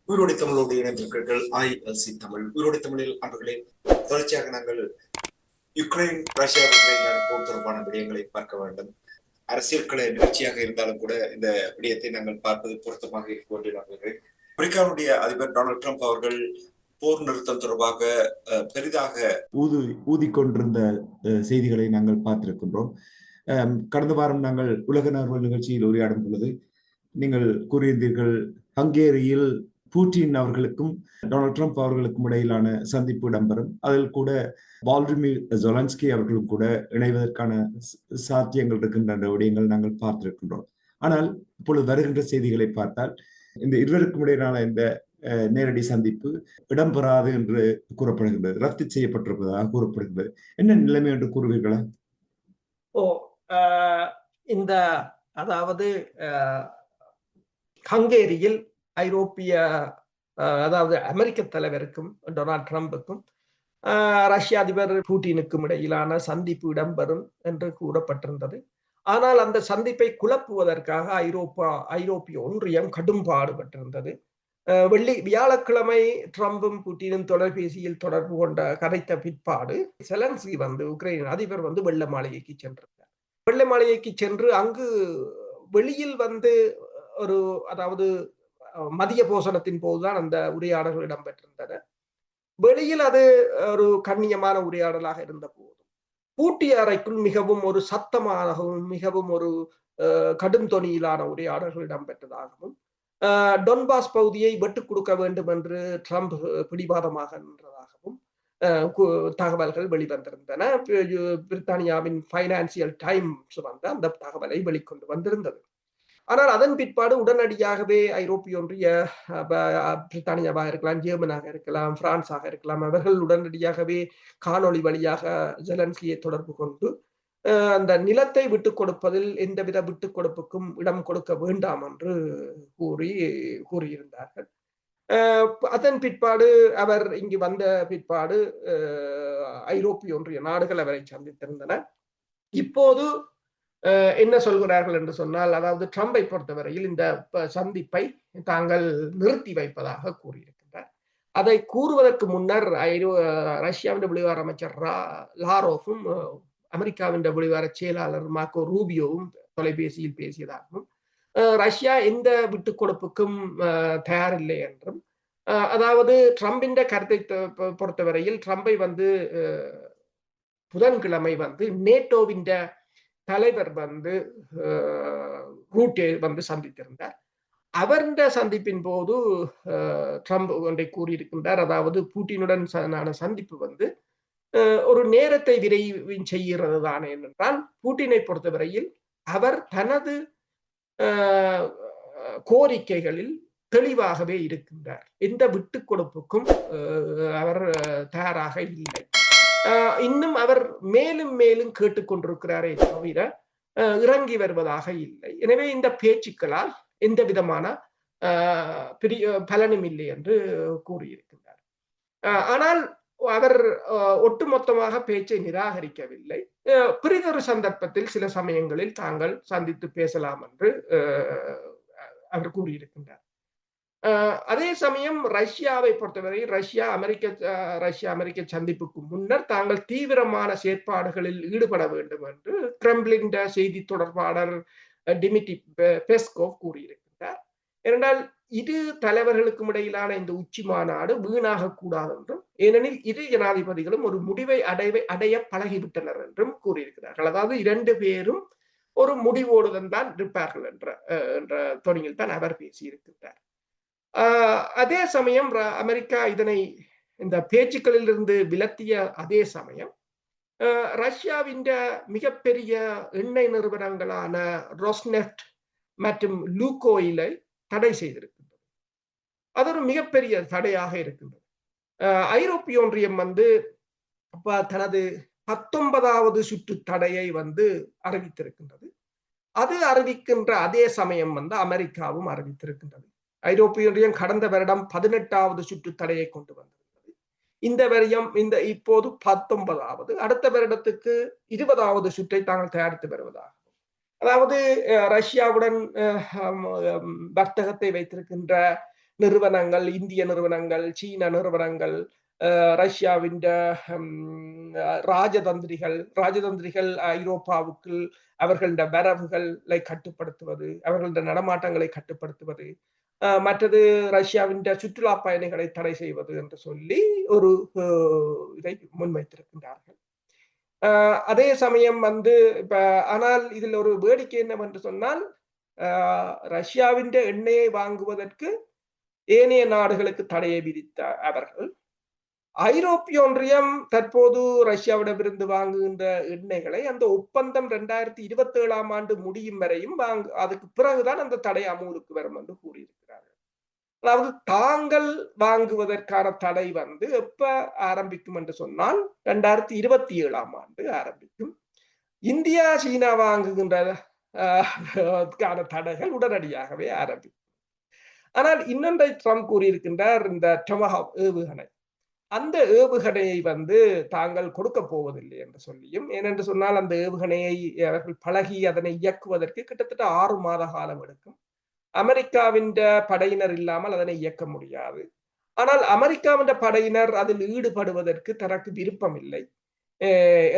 உயிரோடை தமிழோடு இணைந்திருக்கிறீர்கள். ILC தமிழ் உயிரோடை தமிழில் அன்பர்களே, தொடர்ச்சியாக நாங்கள் யுக்ரைன் ரஷ்யா போர் தொடர்பான விடயங்களை பார்க்க வேண்டும். அரசியல் நிகழ்ச்சியாக இருந்தாலும் கூட இந்த விடயத்தை நாங்கள் பார்ப்பது பொருத்தமாக இருக்கும் என்று நம்புகிறேன். அமெரிக்காவுடைய அதிபர் டொனால்ட் ட்ரம்ப் அவர்கள் போர் நிறுத்தம் தொடர்பாக பெரிதாக ஊதிக்கொண்டிருந்த செய்திகளை நாங்கள் பார்த்திருக்கின்றோம். கடந்த வாரம் நாங்கள் உலக நார்வல் நிகழ்ச்சியில் உரையாடும் பொழுது நீங்கள் கூறியிருந்தீர்கள், ஹங்கேரியில் பூட்டின் அவர்களுக்கும் டொனால்ட் ட்ரம்ப் அவர்களுக்கும் இடையிலான சந்திப்பு இடம்பெறும். அதில் கூட வால்டிமிர் ஜெலன்ஸ்கி அவர்களும் கூட இணைவதற்கான சாத்தியங்கள் இருக்கின்ற விடயங்கள் நாங்கள் பார்த்திருக்கின்றோம். ஆனால் இப்பொழுது வருகின்ற செய்திகளை பார்த்தால் இந்த இருவருக்கும் இடையிலான இந்த நேரடி சந்திப்பு இடம்பெறாது என்று கூறப்படுகின்றது, ரத்து செய்யப்பட்டிருப்பதாக கூறப்படுகிறது. என்ன நிலைமை என்று கூறுவீர்களா? இந்த அதாவது ஹங்கேரியில் ஐரோப்பிய அதாவது அமெரிக்க தலைவருக்கும் டொனால்ட் ட்ரம்புக்கும் ரஷ்ய அதிபர் புட்டினுக்கும் இடையிலான சந்திப்பு இடம்பெறும் என்று கூறப்பட்டிருந்தது. ஆனால் அந்த சந்திப்பை குழப்புவதற்காக ஐரோப்பிய ஒன்றியம் கடும் பாடுபட்டிருந்தது. வியாழக்கிழமை ட்ரம்பும் புட்டினும் தொலைபேசியில் தொடர்பு கொண்ட கதைத்த பிற்பாடு செலன்ஸ்கி உக்ரைன் அதிபர் வெள்ளை மாளிகைக்கு சென்றிருந்தார். வெள்ளை மாளிகைக்கு சென்று அங்கு வெளியில் ஒரு அதாவது மதிய போசனத்தின் போதுதான் அந்த உரையாடல்கள் இடம்பெற்றிருந்தன. வெளியில் அது ஒரு கண்ணியமான உரையாடலாக இருந்த போதும் பூட்டிய அறைக்குள் மிகவும் ஒரு சத்தமாகவும் மிகவும் ஒரு கடும் தொனியிலான உரையாடல்கள் இடம்பெற்றதாகவும் டொன்பாஸ் பகுதியை வெட்டுக் கொடுக்க வேண்டும் என்று ட்ரம்ப் பிடிவாதமாக நின்றதாகவும் தகவல்கள் வெளிவந்திருந்தன. பிரித்தானியாவின் பைனான்சியல் டைம்ஸ் அந்த தகவலை வெளிக்கொண்டு வந்திருந்தது. ஆனால் அதன் பிற்பாடு உடனடியாகவே ஐரோப்பிய ஒன்றிய, பிரித்தானியாவாக இருக்கலாம், ஜெர்மனாக இருக்கலாம், பிரான்ஸாக இருக்கலாம், அவர்கள் உடனடியாகவே காணொளி வழியாக ஜெலன்ஸ்கியை தொடர்பு கொண்டு அந்த நிலத்தை விட்டுக் கொடுப்பதில் எந்தவித விட்டுக் கொடுப்புக்கும் இடம் கொடுக்க வேண்டாம் என்று கூறியிருந்தார்கள். அதன் பிற்பாடு அவர் இங்கு வந்த பிற்பாடு ஐரோப்பிய ஒன்றிய நாடுகள் அவரை சந்தித்திருந்தன. இப்போது என்ன சொல்கிறார்கள் என்று சொன்னால், அதாவது ட்ரம்பை பொறுத்தவரையில் இந்த சந்திப்பை தாங்கள் நிறுத்தி வைப்பதாக கூறியிருக்கின்றார். அதை கூறுவதற்கு முன்னர் ரஷ்யாவின் வெளிவார அமைச்சர் லாரோவும் அமெரிக்காவின் வெளிவார செயலாளர் மார்க்கோ ரூபியோவும் தொலைபேசியில் பேசியதாகவும், ரஷ்யா எந்த விட்டுக் கொடுப்புக்கும் தயாரில்லை என்றும், அதாவது ட்ரம்பின் கருத்தை பொறுத்தவரையில் ட்ரம்பை புதன்கிழமை நேட்டோவின் தலைவர் ரூட்டே சந்தித்திருந்தார். அவருடைய சந்திப்பின் போது ட்ரம்ப் ஒன்றை கூறியிருக்கின்றார். அதாவது புட்டினுடன் சந்திப்பு ஒரு நேரத்தை விரைவு செய்கிறது தான். என்றால் புட்டினை பொறுத்தவரையில் அவர் தனது கோரிக்கைகளில் தெளிவாகவே இருக்கின்றார். எந்த விட்டுக் கொடுப்புக்கும் அவர் தயாராக இல்லை. இன்னும் அவர் மேலும் மேலும் கேட்டுக்கொண்டிருக்கிறாரே தவிர இறங்கி வருவதாக இல்லை. எனவே இந்த பேச்சுக்களால் எந்த விதமான பலனும் இல்லை என்று கூறியிருக்கின்றார். ஆனால் அவர் ஒட்டுமொத்தமாக பேச்சை நிராகரிக்கவில்லை. பிறிதொரு சந்தர்ப்பத்தில் சில சமயங்களில் தாங்கள் சந்தித்து பேசலாம் என்று அவர் கூறியிருக்கின்றார். அதே சமயம் ரஷ்யாவை பொறுத்தவரை ரஷ்யா அமெரிக்க சந்திப்புக்கு முன்னர் தாங்கள் தீவிரமான செயற்பாடுகளில் ஈடுபட வேண்டும் என்று கிரெம்ளின் செய்தி தொடர்பாளர் டிமிட்ரி பெஸ்கோவ் கூறியிருக்கின்றார். ஏனென்றால் இரு தலைவர்களுக்கும் இடையிலான இந்த உச்சி மாநாடு வீணாக கூடாது என்றும், ஏனெனில் இரு ஜனாதிபதிகளும் ஒரு முடிவை அடைய பழகிவிட்டனர் என்றும் கூறியிருக்கிறார்கள். அதாவது இரண்டு பேரும் ஒரு முடிவோடுதான் தான் இருப்பார்கள் என்ற தொனியில் தான் அவர் பேசியிருக்கின்றார். அதே சமயம் அமெரிக்கா இந்த பேச்சுக்களில் இருந்து விலத்திய அதே சமயம் ரஷ்யாவின் மிகப்பெரிய எண்ணெய் நிறுவனங்களான ரோஸ்நெஃப்ட் மற்றும் லூகோயிலை தடை செய்திருக்கின்றது. அது ஒரு மிகப்பெரிய தடையாக இருக்கின்றது. ஐரோப்பிய ஒன்றியம் தனது 19வது சுற்று தடையை அறிவித்திருக்கின்றது. அது அறிவிக்கின்ற அதே சமயம் அமெரிக்காவும் அறிவித்திருக்கின்றது. ஐரோப்பிய ஒன்றியம் கடந்த வருடம் 18வது சுற்று தடையை கொண்டு வந்திருந்தது. இந்த வருடம் இப்போது 19வது, அடுத்த வருடத்துக்கு 20வது சுற்றை தாங்கள் தயாரித்து வருவதாக. அதாவது ரஷ்யாவுடன் வர்த்தகத்தை வைத்திருக்கின்ற நிறுவனங்கள், இந்திய நிறுவனங்கள், சீன நிறுவனங்கள், ரஷ்யாவின் ராஜதந்திரிகள் ஐரோப்பாவுக்கு அவர்கள வரவுகளை கட்டுப்படுத்துவது, அவர்கள நடமாட்டங்களை கட்டுப்படுத்துவது, மற்றது ரஷ்யாவின் சுற்றுலா பயணிகளை தடை செய்வது என்று சொல்லி ஒரு இதை முன்வைத்திருக்கின்றார்கள். அதே சமயம் இப்ப ஆனால் இதில் ஒரு வேடிக்கை என்னவென்று சொன்னால், ரஷ்யாவின் எண்ணெயை வாங்குவதற்கு ஏனைய நாடுகளுக்கு தடையை விதித்த அவர்கள், ஐரோப்பிய ஒன்றியம் தற்போது ரஷ்யாவிடமிருந்து வாங்குகின்ற எண்ணெய்களை அந்த ஒப்பந்தம் 2027 ஆண்டு முடியும் வரையும் அதுக்கு பிறகுதான் அந்த தடை அமலுக்கு வரும் என்று கூறியிருக்கிறார்கள். அதாவது தாங்கள் வாங்குவதற்கான தடை எப்ப ஆரம்பிக்கும் என்று சொன்னால் 2027 ஆண்டு ஆரம்பிக்கும். இந்தியா, சீனா வாங்குகின்ற தடைகள் உடனடியாகவே ஆரம்பிக்கும். ஆனால் இன்னொன்றை ட்ரம்ப் கூறியிருக்கின்றார், இந்த டொமஹாக் ஏவுகணை, அந்த ஏவுகணையை தாங்கள் கொடுக்க போவதில்லை என்று சொல்லியும், ஏனென்று சொன்னால் அந்த ஏவுகணையை அவர்கள் பழகி அதனை இயக்குவதற்கு கிட்டத்தட்ட 6 மாத காலம் எடுக்கும். அமெரிக்காவின் படையினர் இல்லாமல் அதனை இயக்க முடியாது. ஆனால் அமெரிக்காவின் படையினர் அதில் ஈடுபடுவதற்கு தனக்கு விருப்பம் இல்லை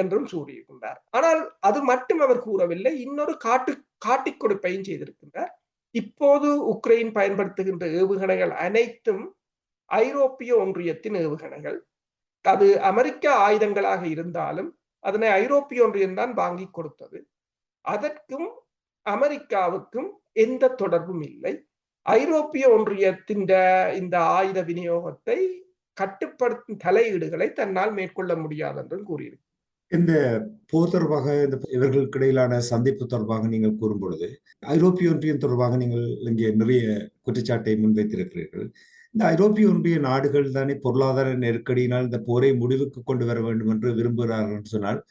என்றும் கூறியிருக்கின்றார். ஆனால் அது மட்டும் அவர் கூறவில்லை, இன்னொரு காட்டிக் கொடுப்பையும் செய்திருக்கின்றார். இப்போது உக்ரைன் பயன்படுத்துகின்ற ஏவுகணைகள் அனைத்தும் ஐரோப்பிய ஒன்றியத்தின் ஏவுகணைகள். அது அமெரிக்க ஆயுதங்களாக இருந்தாலும் அதனை ஐரோப்பிய ஒன்றியம் தான் வாங்கி கொடுத்தது. அதற்கும் அமெரிக்காவுக்கும் எந்த தொடர்பும் இல்லை. ஐரோப்பிய ஒன்றியத்தின் இந்த ஆயுத விநியோகத்தை கட்டுப்படுத்தும் தலையீடுகளை தன்னால் மேற்கொள்ள முடியாது என்றும் கூறியிருக்கு. இந்த போர் தொடர்பாக இவர்களுக்கு இடையிலான சந்திப்பு தொடர்பாக நீங்கள் கூறும் பொழுது ஐரோப்பிய ஒன்றியம் தொடர்பாக நீங்கள் இங்கே நிறைய குற்றச்சாட்டை முன்வைத்திருக்கிறீர்கள். இந்த ஐரோப்பிய ஒன்றிய நாடுகள் தானே பொருளாதார நெருக்கடியினால் இந்த போரை முடிவுக்கு கொண்டு வர வேண்டும் என்று விரும்புகிறார்கள் என்று சொன்னால்,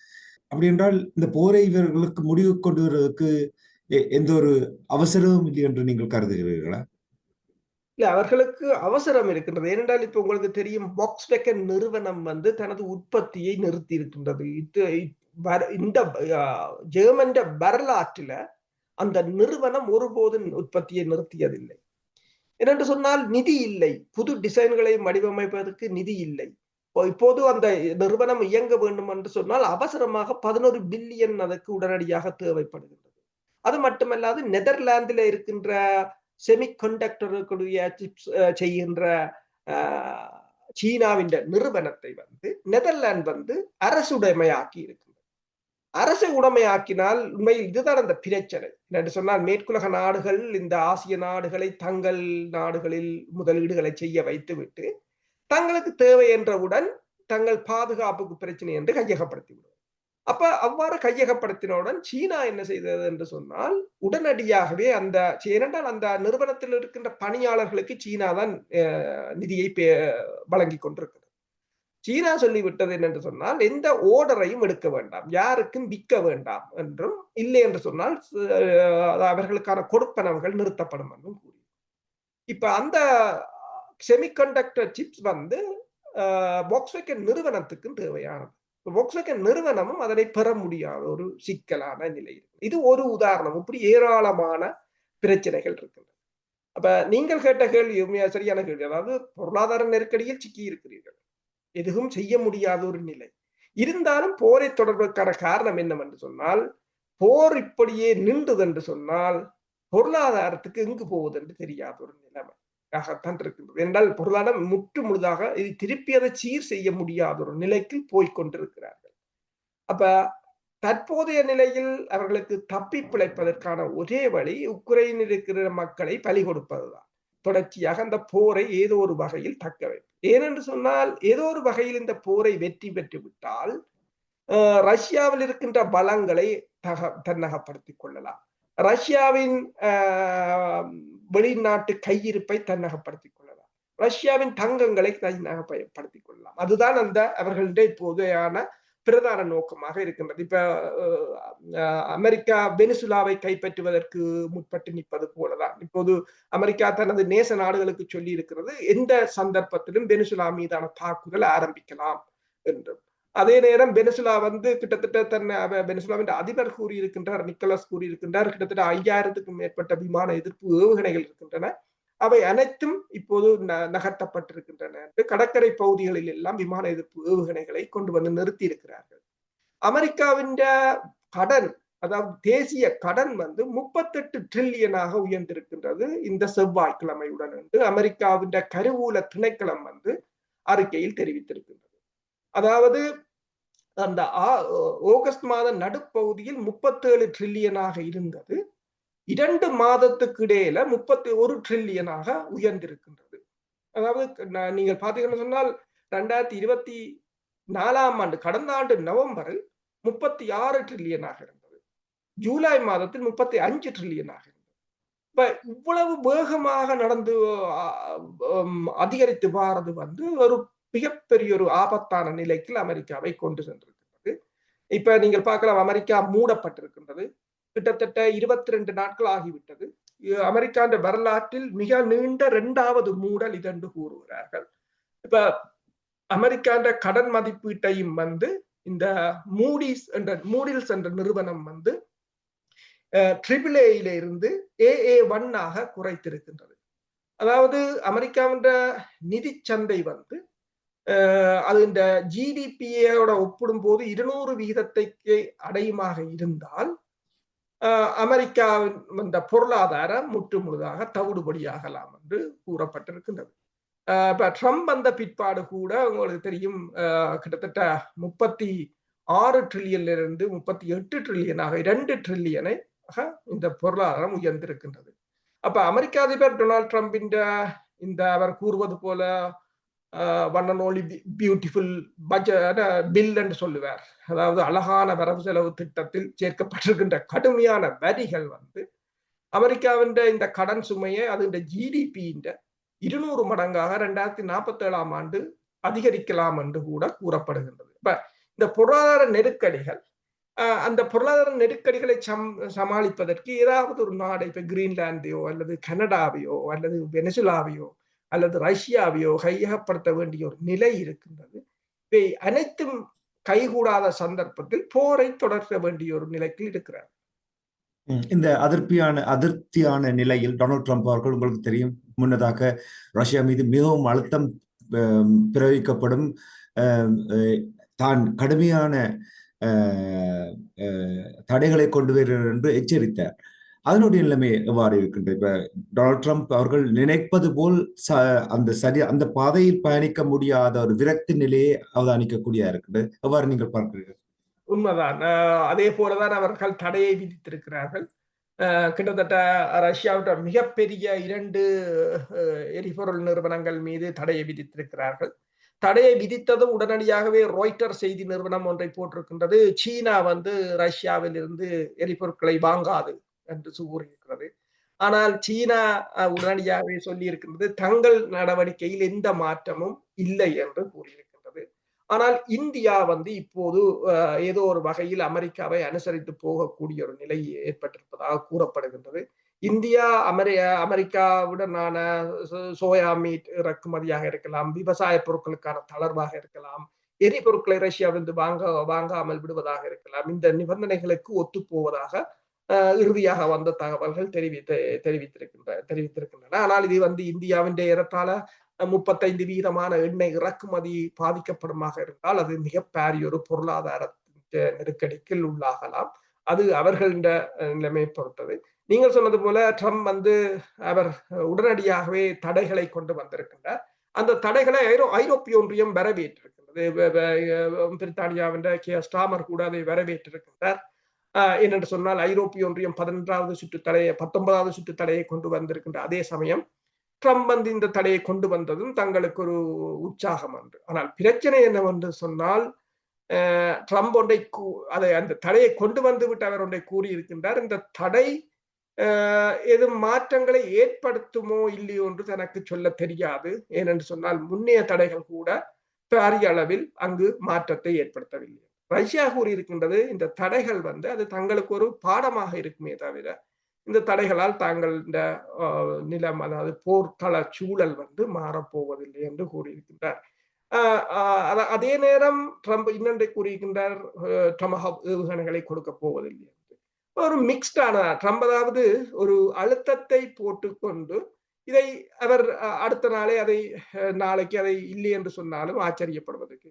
அப்படி என்றால் இந்த போரை இவர்களுக்கு முடிவு கொண்டு வருவதற்கு எந்த ஒரு அவசரமும் இல்லை என்று நீங்கள் கருதுகிறீர்களா? இல்ல, அவர்களுக்கு அவசரம் இருக்கின்றது. ஏனென்றால் இப்ப உங்களுக்கு தெரியும், வாக்ஸ்வேகன் நிறுவனம் தனது உற்பத்தியை நிறுத்தி இருக்கின்றது. இந்த ஜெர்மன் வரலாற்றில அந்த நிறுவனம் ஒருபோதும் உற்பத்தியை நிறுத்தியதில்லை. என்னென்று சொன்னால் நிதி இல்லை, புது டிசைன்களை வடிவமைப்பதற்கு நிதி இல்லை. இப்போது அந்த நிறுவனம் இயங்க வேண்டும் என்று சொன்னால் அவசரமாக 11 பில்லியன் அதற்கு உடனடியாக தேவைப்படுகின்றது. அது மட்டுமல்லாது நெதர்லாந்தில் இருக்கின்ற செமிகண்டக்டர்களுடைய சிப்ஸ் செய்கின்ற சீனாவின் நிறுவனத்தை நெதர்லாந்து அரசுடைமையாக்கி இருக்கின்றது. அரசு உடைமையாக்கினால் உண்மையில் இதுதான் அந்த பிரச்சனை. என்று சொன்னால் மேற்குலக நாடுகள் இந்த ஆசிய நாடுகளை தங்கள் நாடுகளில் முதலீடுகளை செய்ய வைத்துவிட்டு தங்களுக்கு தேவை என்றவுடன் தங்கள் பாதுகாப்புக்கு பிரச்சனை என்று கையகப்படுத்திவிடும். அப்ப அவ்வாறு கையகப்படுத்தினவுடன் சீனா என்ன செய்தது என்று சொன்னால் உடனடியாகவே ஏனென்றால் அந்த நிறுவனத்தில் இருக்கின்ற பணியாளர்களுக்கு சீனா தான் நிதியை வழங்கி கொண்டிருக்கிறது. சீனா சொல்லிவிட்டது என்னென்று சொன்னால் எந்த ஓர்டரையும் எடுக்க வேண்டாம், யாருக்கும் விற்க வேண்டாம் என்றும், இல்லை என்று சொன்னால் அவர்களுக்கான கொடுப்பனவுகள் நிறுத்தப்படும் என்றும் கூறி. இப்ப அந்த செமிகண்டக்டர் சிப்ஸ் வாக்ஸ்வேகன் நிறுவனத்துக்கும் தேவையானது. வாக்ஸ்வேகன் நிறுவனமும் அதனை பெற முடியாத ஒரு சிக்கலான நிலை. இது ஒரு உதாரணம். இப்படி ஏராளமான பிரச்சனைகள் இருக்கின்றன. அப்ப நீங்கள் கேட்ட கேள்வி சரியான கேள்வி. அதாவது பொருளாதார நெருக்கடியில் சிக்கி இருக்கிறீர்கள், எதுவும் செய்ய முடியாத ஒரு நிலை இருந்தாலும் போரை தொடர்வதற்கான காரணம் என்னவென்று சொன்னால், போர் இப்படியே நின்றது என்று சொன்னால் பொருளாதாரத்துக்கு எங்கு போவது என்று தெரியாத ஒரு நிலைமையாகத்தான் இருக்கின்றது. என்றால் பொருளாதாரம் முற்று முழுதாக இது திருப்பி அதை சீர் செய்ய முடியாத ஒரு நிலைக்கு போய்கொண்டிருக்கிறார்கள். அப்ப தற்போதைய நிலையில் அவர்களுக்கு தப்பி பிழைப்பதற்கான ஒரே வழி உக்ரைனில் இருக்கிற மக்களை பலி கொடுப்பதுதான். தொடர்ச்சியாக அந்த போரை ஏதோ ஒரு வகையில் தக்க வைக்கும். ஏனென்று சொன்னால் ஏதோ ஒரு வகையில் இந்த போரை வெற்றி பெற்று விட்டால் ரஷ்யாவில் இருக்கின்ற பலங்களை தன்னகப்படுத்திக் கொள்ளலாம். ரஷ்யாவின் வெளிநாட்டு கையிருப்பை தன்னகப்படுத்திக் கொள்ளலாம். ரஷ்யாவின் தங்கங்களை தன்னகப்படுத்திக் கொள்ளலாம். அதுதான் அவர்களுடைய இப்போதையான பிரதான நோக்கமாக இருக்கின்றது. இப்ப அமெரிக்கா வெனிசுலாவை கைப்பற்றுவதற்கு முற்பட்டு நிற்பது போலதான் இப்போது அமெரிக்கா தனது நேச நாடுகளுக்கு சொல்லி இருக்கிறது, எந்த சந்தர்ப்பத்திலும் வெனிசுலா மீதான தாக்குதல் ஆரம்பிக்கலாம் என்று. அதே நேரம் வெனிசுலா கிட்டத்தட்ட வெனிசுலாவின் அதிபர் கூறியிருக்கின்றார், நிக்கோலஸ் கூறியிருக்கின்றார், கிட்டத்தட்ட 5000க்கும் மேற்பட்ட விமான எதிர்ப்பு ஏவுகணைகள் இருக்கின்றன, அவை அனைத்தும் இப்போது நகர்த்தப்பட்டிருக்கின்றன என்று கடற்கரை பகுதிகளில் எல்லாம் விமான எதிர்ப்பு ஏவுகணைகளை கொண்டு வந்து நிறுத்தி இருக்கிறார்கள். அமெரிக்காவின் கடன், அதாவது தேசிய கடன் 38 டிரில்லியனாக உயர்ந்திருக்கின்றது இந்த செவ்வாய்க்கிழமையுடன் என்று அமெரிக்காவின் கருவூல திணைக்களம் அறிக்கையில் தெரிவித்திருக்கின்றது. அதாவது அந்த ஆகஸ்ட் மாத நடுப்பகுதியில் 37 டிரில்லியனாக இருந்தது, 2 மாதத்துக்கு இடையில 31 டிரில்லியனாக உயர்ந்திருக்கின்றது. அதாவது நீங்கள் பார்த்தீங்கன்னு சொன்னால் 2024ஆம் ஆண்டு கடந்த ஆண்டு நவம்பரில் 36 டிரில்லியனாக இருந்தது, ஜூலை மாதத்தில் 35 டிரில்லியனாக இருந்தது. இப்ப இவ்வளவு வேகமாக நடந்து அதிகரித்து வாரது ஒரு மிகப்பெரிய ஒரு ஆபத்தான நிலைக்கு அமெரிக்காவை கொண்டு சென்றிருக்கிறது. இப்ப நீங்கள் பார்க்கலாம், அமெரிக்கா மூடப்பட்டிருக்கின்றது, கிட்டத்தட்ட 22 நாட்கள் ஆகிவிட்டது. அமெரிக்காண்ட வரலாற்றில் மிக நீண்ட 2வது மூடல் இதென்று கூறுகிறார்கள். இப்ப அமெரிக்காண்ட கடன் மதிப்பீட்டையும் இந்த மூடில்ஸ் என்ற நிறுவனம் AAA இருந்து AA1 குறைத்திருக்கின்றது. அதாவது அமெரிக்காவின் நிதி சந்தை அது இந்த ஜிடிபியோட ஒப்பிடும் போது 200% அடையுமாக இருந்தால் அமெரிக்காவின் பொருளாதாரம் முற்றுமுழுதாக தவிடுபடியாகலாம் என்று கூறப்பட்டிருக்கின்றது. இப்ப ட்ரம்ப் வந்த பிற்பாடு கூட உங்களுக்கு தெரியும், கிட்டத்தட்ட 36 டிரில்லியனிலிருந்து 38 டிரில்லியனாக 2 டிரில்லியனை இந்த பொருளாதாரம் உயர்ந்திருக்கின்றது. அப்ப அமெரிக்க அதிபர் டொனால்ட் ட்ரம்பின் இந்த அவர் கூறுவது போல one and only beautiful budget bill என்று சொல்லுவார். அதாவது அழகான வரவு செலவு திட்டத்தில் சேர்க்கப்பட்டிருக்கின்ற கடுமையான வரிகள் அமெரிக்காவின் இந்த கடன் சுமையை அது இந்த ஜிடிபியின் 200 மடங்காக 2047ஆம் ஆண்டு அதிகரிக்கலாம் என்று கூட கூறப்படுகின்றது. இப்ப இந்த பொருளாதார நெருக்கடிகள், அந்த பொருளாதார நெருக்கடிகளை சமாளிப்பதற்கு ஏதாவது ஒரு நாடு, இப்ப கிரீன்லாந்தையோ அல்லது கனடாவையோ அல்லது வெனிசுலாவையோ அல்லது ரஷ்யாவையோ கையகப்படுத்த வேண்டிய ஒரு நிலை இருக்கின்றது. இவை அனைத்தும் கைகூடாத சந்தர்ப்பத்தில் போரை தொடர வேண்டிய ஒரு நிலைக்கு இருக்கிறார். இந்த அதிருப்தியான நிலையில் டொனால்ட் ட்ரம்ப் அவர்கள், உங்களுக்கு தெரியும், முன்னதாக ரஷ்யா மீது மிகவும் அழுத்தம் பிரயோகிக்கப்படும், தான் கடுமையான தடைகளை கொண்டு வருகிறார் என்று எச்சரித்தார். அதனுடைய நிலைமை எவ்வாறு இருக்கின்றது? இப்ப டொனால்ட் ட்ரம்ப் அவர்கள் நினைப்பது போல் அந்த பாதையில் பயணிக்க முடியாத ஒரு விரக்தி நிலையை அவதானிக்கக்கூடிய இருக்கின்றது. எவ்வாறு நீங்கள் பார்க்கிறீர்கள்? உண்மைதான். அதே போலதான் அவர்கள் தடையை விதித்திருக்கிறார்கள். கிட்டத்தட்ட ரஷ்யாவிட்ட மிகப்பெரிய 2 எரிபொருள் நிறுவனங்கள் மீது தடையை விதித்திருக்கிறார்கள். தடையை விதித்ததும் உடனடியாகவே ராய்ட்டர் செய்தி நிறுவனம் ஒன்றை போட்டிருக்கின்றது, சீனா ரஷ்யாவில் இருந்து எரிபொருட்களை வாங்காது என்று கூறியிருக்கிறது. ஆனால் சீனா உடனடியாகவே சொல்லி இருக்கின்றது தங்கள் நடவடிக்கையில் எந்த மாற்றமும் இல்லை என்று கூறியிருக்கின்றது. ஆனால் இந்தியா இப்போது ஏதோ ஒரு வகையில் அமெரிக்காவை அனுசரித்து போகக்கூடிய ஒரு நிலை ஏற்பட்டிருப்பதாக கூறப்படுகின்றது. இந்தியா அமெரிக்காவுடனான சோயா மீட் இறக்குமதியாக இருக்கலாம், விவசாய பொருட்களுக்கான தளர்வாக இருக்கலாம், எரிபொருட்களை ரஷ்யாவிலிருந்து வாங்காமல் விடுவதாக இருக்கலாம். இந்த நிபந்தனைகளுக்கு ஒத்து போவதாக இறுதியாக வந்த தகவல்கள் தெரிவித்திருக்கின்றன. ஆனால் இது இந்தியாவின் ஏறத்தாழ 35% எண்ணெய் இறக்குமதி பாதிக்கப்படுமாக இருந்தால் அது மிகப்பெரிய ஒரு பொருளாதார நெருக்கடிக்கு உள்ளாகலாம். அது அவர்களின் நிலைமை பொறுத்தது. நீங்கள் சொன்னது போல ட்ரம்ப் அவர் உடனடியாகவே தடைகளை கொண்டு வந்திருக்கின்றார். அந்த தடைகளை ஐரோப்பிய ஒன்றியம் வரவேற்றிருக்கின்றது. பிரித்தானியாவின் கியர் ஸ்டார்மர் கூட அதை வரவேற்றிருக்கின்றார். என்னென்று சொன்னால் ஐரோப்பிய ஒன்றியம் 19வது சுற்று தடையை கொண்டு வந்திருக்கின்ற அதே சமயம் ட்ரம்ப் இந்த தடையை கொண்டு வந்ததும் தங்களுக்கு ஒரு உற்சாகம் என்று. ஆனால் பிரச்சனை என்னவென்று சொன்னால், ட்ரம்ப் அந்த தடையை கொண்டு வந்து விட்டு அவர் ஒன்றை கூறியிருக்கின்றார், இந்த தடை எதுவும் மாற்றங்களை ஏற்படுத்துமோ இல்லையோ என்று தனக்கு சொல்ல தெரியாது. ஏனென்று சொன்னால் முன்னைய தடைகள் கூட பெரிய அளவில் அங்கு மாற்றத்தை ஏற்படுத்தவில்லை. ரஷ்யா கூறியிருக்கின்றது இந்த தடைகள் அது தங்களுக்கு ஒரு பாடமாக இருக்குமே தவிர இந்த தடைகளால் தாங்கள் இந்த நிலம், அதாவது போர்க்கள சூழல் மாறப்போவதில்லை என்று கூறியிருக்கின்றார். அதே நேரம் ட்ரம்ப் இன்னொன்றை கூறியிருக்கின்றார், டொமஹாக் ஏவுகணைகளை கொடுக்க போவதில்லை என்று. ஒரு மிக்ஸ்டான ட்ரம்ப், அதாவது ஒரு அழுத்தத்தை போட்டுக்கொண்டு இதை அவர் அடுத்த நாளே நாளைக்கு அதை இல்லை என்று சொன்னாலும் ஆச்சரியப்படுவதற்கு.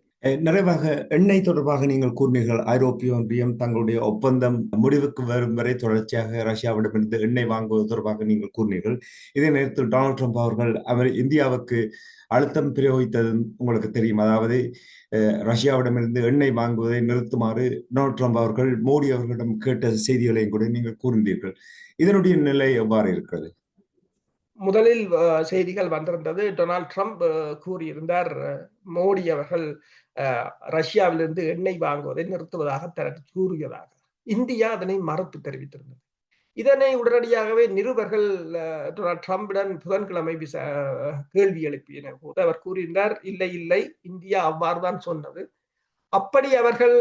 நிறைவாக எண்ணெய் தொடர்பாக நீங்கள் கூறினீர்கள், ஐரோப்பிய ஒன்றியம் தங்களுடைய ஒப்பந்தம் முடிவுக்கு வரும் வரை தொடர்ச்சியாக ரஷ்யாவிடமிருந்து எண்ணெய் வாங்குவது தொடர்பாக நீங்கள் கூறினீர்கள். இதே நேரத்தில் டொனால்ட் ட்ரம்ப் அவர்கள் இந்தியாவுக்கு அழுத்தம் பிரயோகித்தது உங்களுக்கு தெரியும். அதாவது ரஷ்யாவிடமிருந்து எண்ணெய் வாங்குவதை நிறுத்துமாறு டொனால்ட் ட்ரம்ப் அவர்கள் மோடி அவர்களிடம் கேட்ட செய்திகளையும் கூட நீங்கள் கூறினீர்கள். இதனுடைய நிலை எவ்வாறு இருக்கிறது? முதலில் செய்திகள் வந்திருந்தது, டொனால்ட் ட்ரம்ப் கூறியிருந்தார் மோடி அவர்கள் ரஷ்யாவிலிருந்து எண்ணெய் வாங்குவதை நிறுத்துவதாக தனக்கு கூறியதாக. இந்தியா அதனை மறுத்து தெரிவித்திருந்தது. இதனை உடனடியாகவே நிருபர்கள் டொனால்ட் ட்ரம்பிடம் புதன்கிழமை கேள்வி எழுப்பின போது அவர் கூறியிருந்தார், இல்லை இல்லை, இந்தியா அவ்வாறு தான் சொன்னது. அப்படி அவர்கள்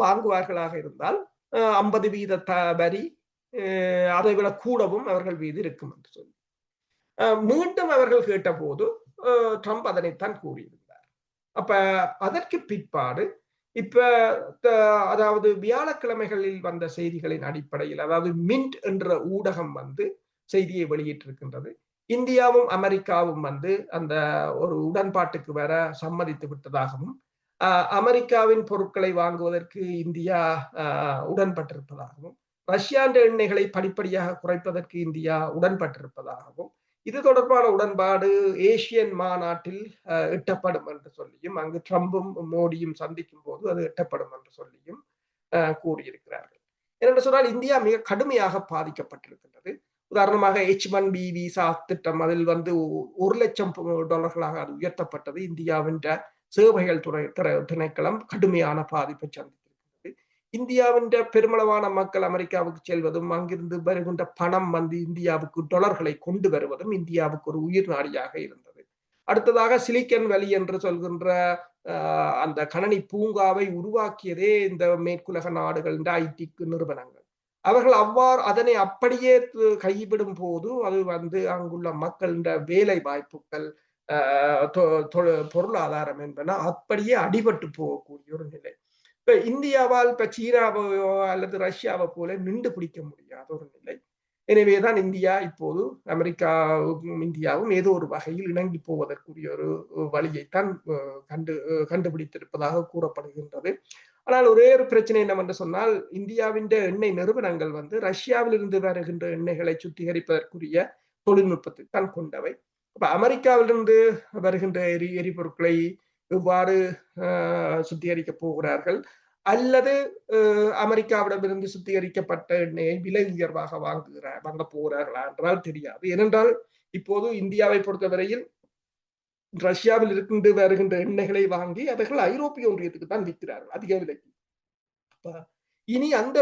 வாங்குவார்களாக இருந்தால் 50% வரி அதைவிட கூடவும் அவர்கள் மீது இருக்கும் என்று சொல்லி மீண்டும் அவர்கள் கேட்டபோது ட்ரம்ப் அதனைத்தான் கூறியிருந்தார். அப்ப அதற்கு பிற்பாடு இப்ப அதாவது வியாழக்கிழமைகளில் வந்த செய்திகளின் அடிப்படையில், அதாவது மின்ட் என்ற ஊடகம் செய்தியை வெளியிட்டிருக்கின்றது. இந்தியாவும் அமெரிக்காவும் அந்த ஒரு உடன்பாட்டுக்கு வர சம்மதித்து விட்டதாகவும், அமெரிக்காவின் பொருட்களை வாங்குவதற்கு இந்தியா உடன்பட்டிருப்பதாகவும், ரஷ்யாண்ட எண்ணெய்களை படிப்படியாக குறைப்பதற்கு இந்தியா உடன்பட்டிருப்பதாகவும், இது தொடர்பான உடன்பாடு ஏசியன் மாநாட்டில் எட்டப்படும் என்று சொல்லியும், அங்கு ட்ரம்பும் மோடியும் சந்திக்கும் போது அது எட்டப்படும் என்று சொல்லியும் கூறியிருக்கிறார்கள். ஏனென்று சொன்னால் இந்தியா மிக கடுமையாக பாதிக்கப்பட்டிருக்கின்றது. உதாரணமாக H1B விசா திட்டம், அதில் $1,00,000 அது உயர்த்தப்பட்டது. இந்தியாவின் சேவைகள் திணைக்களம் கடுமையான பாதிப்பை சந்தித்திருக்கிறது. இந்தியாவின் பெருமளவான மக்கள் அமெரிக்காவுக்கு செல்வதும், அங்கிருந்து வருகின்ற பணம் இந்தியாவுக்கு டாலர்களை கொண்டு வருவதும் இந்தியாவுக்கு ஒரு உயிர் நாடியாக இருந்தது. அடுத்ததாக சிலிக்கன் வேலி என்று சொல்கின்ற அந்த கணனி பூங்காவை உருவாக்கியதே இந்த மேற்குலக நாடுகள், இந்த ஐடி நிறுவனங்கள். அவர்கள் அதனை அப்படியே கைவிடும் போது அது அங்குள்ள மக்களின் வேலை வாய்ப்புகள், பொருளாதாரம் என்பன அப்படியே அடிபட்டு போகக்கூடிய ஒரு நிலை. இப்ப இந்தியாவால் சீனாவையோ அல்லது ரஷ்யாவை போல நின்று பிடிக்க முடியாத ஒரு நிலை. எனவேதான் இந்தியா இப்போது அமெரிக்காவும் இந்தியாவும் ஏதோ ஒரு வகையில் இணங்கி போவதற்குரிய ஒரு வழியைத்தான் கண்டுபிடித்திருப்பதாக கூறப்படுகின்றது. ஆனால் ஒரே ஒரு பிரச்சனை என்னவென்று சொன்னால், இந்தியாவின் எண்ணெய் நிறுவனங்கள் ரஷ்யாவில் இருந்து வருகின்ற எண்ணெய்களை சுத்திகரிப்பதற்குரிய தொழில்நுட்பத்தை தான் கொண்டவை. அப்ப அமெரிக்காவிலிருந்து வருகின்ற எரிபொருட்களை எவ்வாறு சுத்திகரிக்க போகிறார்கள், அல்லது அமெரிக்காவிடமிருந்து சுத்திகரிக்கப்பட்ட எண்ணெயை விலை உயர்வாக வாங்க போகிறார்களா என்றால் தெரியாது. ஏனென்றால் இப்போது இந்தியாவை பொறுத்தவரையில் ரஷ்யாவில் இருந்து வருகின்ற எண்ணெய்களை வாங்கி அவர்கள் ஐரோப்பிய ஒன்றியத்துக்கு தான் விற்கிறார்கள் அதிக விலைக்கு. இனி அந்த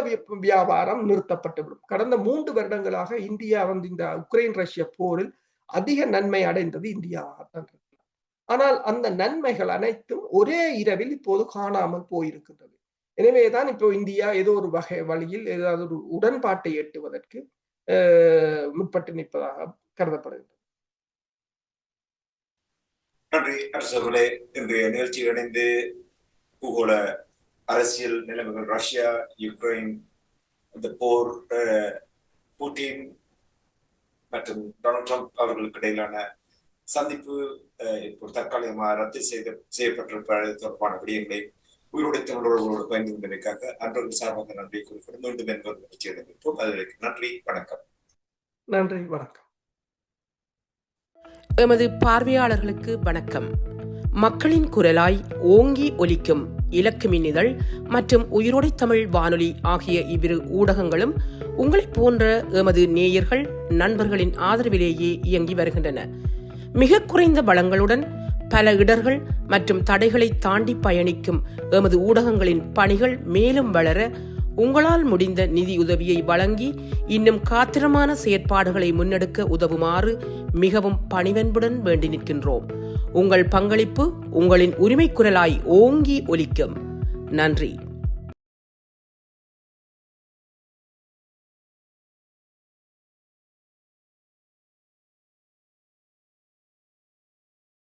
வியாபாரம் நிறுத்தப்பட்டுவிடும். கடந்த 3 வருடங்களாக இந்தியா இந்த உக்ரைன் ரஷ்ய போரில் அதிக நன்மை அடைந்தது இந்தியாவாகத்தான். ஆனால் அந்த நன்மைகள் அனைத்தும் ஒரே இரவில் இப்போது காணாமல் போயிருக்கின்றது. எனவேதான் இப்போ இந்தியா ஏதோ ஒரு வழியில் ஏதாவது ஒரு உடன்பாட்டை எட்டுவதற்கு முற்பட்டு நிற்பதாக கருதப்படுகிறது. நன்றி அரசர்களே. இன்றைய நிகழ்ச்சியில் இணைந்து பூகோள அரசியல் நிலைமைகள், ரஷ்யா யுக்ரைன் இந்த போர், புட்டின் மற்றும் டொனால்ட் ட்ரம்ப் அவர்களுக்கு இடையிலான சந்திப்பு இப்போ தற்காலிகமாக ரத்து செய்யப்பட்டிருப்பது தொடர்பான விடயங்களை உயிரோடு தமிழர்களோடு பயந்து கொண்டதற்காக அன்றொரு சார்பாக நன்றி குறிப்பிடும். மீண்டும் என்பது நிகழ்ச்சி இடம்பெற்றோம். அதற்கு நன்றி, வணக்கம். நன்றி, வணக்கம். எமது பார்வையாளர்களுக்கு வணக்கம். மக்களின் குரலாய் ஓங்கி ஒலிக்கும் இலக்கு மின்னிதழ் மற்றும் உயிரோடை தமிழ் வானொலி ஆகிய இவ்விரு ஊடகங்களும் உங்களைப் போன்ற எமது நேயர்கள் நண்பர்களின் ஆதரவிலேயே இயங்கி வருகின்றன. மிக குறைந்த வளங்களுடன் பல இடர்கள் மற்றும் தடைகளை தாண்டி பயணிக்கும் எமது ஊடகங்களின் பணிகள் மேலும் வளர உங்களால் முடிந்த நிதியுதவியை வழங்கி இன்னும் காத்திரமான செயற்பாடுகளை முன்னெடுக்க உதவுமாறு மிகவும் பணிவன்புடன் வேண்டி நிற்கின்றோம். உங்கள் பங்களிப்பு உங்களின் உரிமை குரலாய் ஓங்கி ஒலிக்கும். நன்றி.